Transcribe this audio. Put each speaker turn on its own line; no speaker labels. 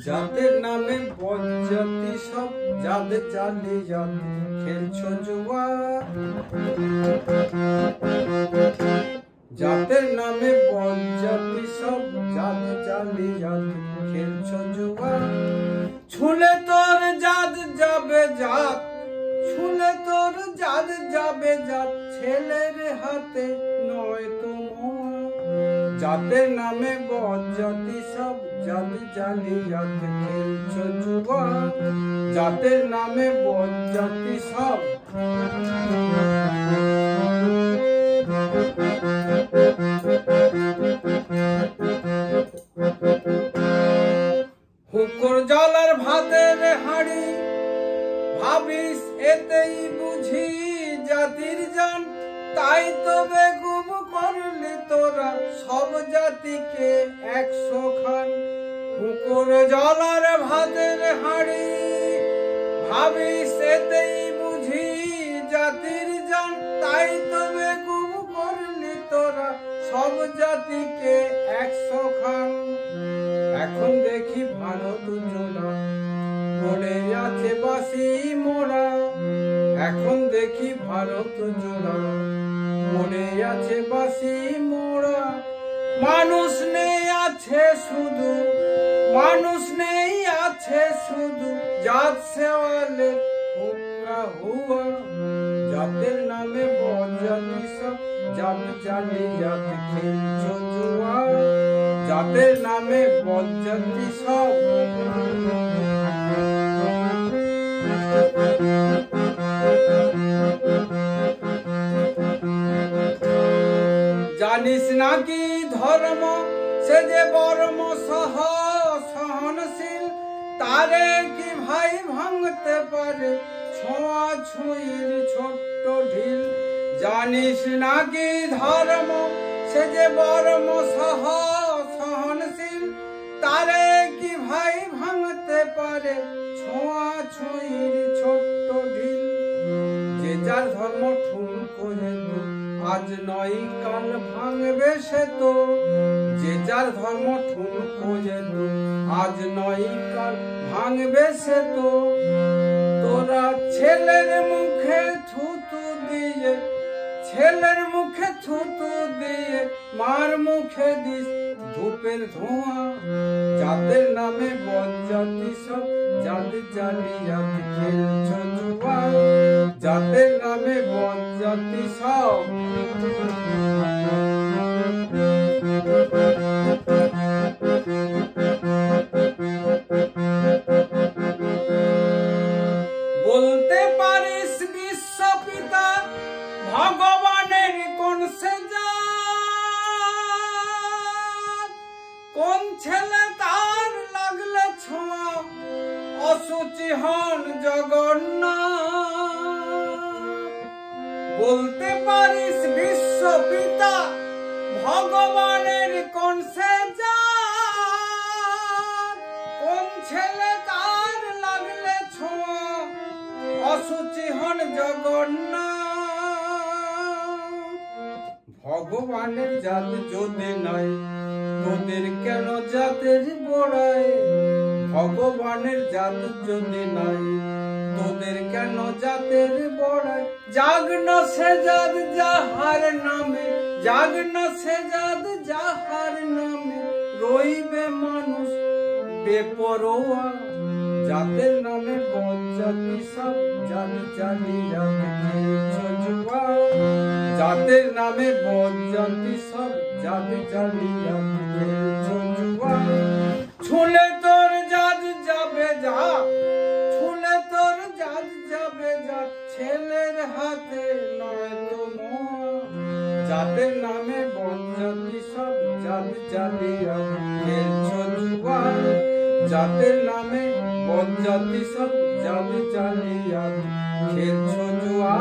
জাতের নামে বজ্জাতি সব জাত জালি জাত খেলছো জুয়া। জাতের নামে বজ্জাতি সব জাত জালি জাত খেলছো জুয়া। ছুলে তোর জাত যাবে জাত, ছুলে তোর জাত যাবে জাত, ছেলের হাতে নয় তো মোয়া। জাতের নামে বজ্জাতি সব জাত জালি জাত খেলছো জুয়া। জাতের নামে বজ্জাতি সব হুকর জলার ভাতের হাড়ি, ভাবিস এতেই বুঝি জাতির জান। তাই তো বেগুম করলি তোরা সব জাতিকে 100 খান। হুকর জলার ভাতের হাড়ি, ভাবিস এতেই বুঝি জাতির জান। তাই তো বেগুম করলি তোরা সব জাতিকে 100 খান। এখন দেখি ভারত জোড়া পড়ে আছে বাসি মোড়া। এখন দেখি ভারত জোড়া পড়ে আছে বাসি মোড়া। মানুষ নেই আছে শুধু, মানুষ নেই আছে শুধু জাত সেওয়ালে হুকরা হুয়া। জাতের নামে বজ্জাতি সব জাত জালি জাত খেলছো জুয়া। জাতের নামে বজ্জাতি সব জানিস নাকি ধর্ম সে যে বর্ম সহ সহনশীল। তারে কি ভাই ভাঙতে পারে ছোঁয়া ছুঁইর ছোট্ট ঢিল। জানিস নাকি ধর্ম সে যে বর্ম সহ সহনশীল। তারে কি ভাই ভাঙতে পারে ছোঁয়া ছুঁইর ছোট্ট ঢিল। যে যার ধর্ম ঠুনকো হেতু আজ নয় কাল ভাঙবে সে তো। যে যার ধর্ম ঠুনকো হেতু আজ নয় কাল ভাঙবে সে তো। তোরা ছেলের মুখে থুতু দিয়ে, ছেলের মুখে থুতু দিয়ে মার মুখে দিস ধূপের ধোঁয়া। জাতের নামে বজ্জাতি সব জাত জালি জাত খেলছো জুয়া। জাতের নামে বজ্জাতি সব বলতে পারিস বিশ্বপিতা ভগবানের কোন সে জাত। কোন ছেলে তার লাগলে ছোঁয়া অসুচি হন জগন্নাথ। বলতে পারিস বিশ্বপিতা ভগবানের কোন সে জাত। কোন ছেলে তার লাগলে ছোঁয়া অসুচি হন জগন্নাথ। ভগবানের জাত যদি নাই তোদের কেন জাতের বড়াই। ভগবানের জাত যদি নাই তোদের কেন জাতের বড়াই। জাগ না সে জাত যাহার নামে, জাগ না সে জাত যাহার নামে রইবে মানুষ বেপরোয়া। জাতের নামে বজ্জাতি সব জাত জালি জাত খেলছো জুয়া। জাতের নামে বজ্জাতি সব জাত জালি জাত খেলছো জুয়া। ছুলে তোর জাত যাবে জাত, ছুলে তোর জাত যাবে জাত, ছেলের হাতে নয় তো মোয়া। জাতের নামে বজ্জাতি সব জাত জালি জাত খেলছো জুয়া। জাতের নামে বজ্জাতি সব জাত জালি জাত খেলছো জুয়া।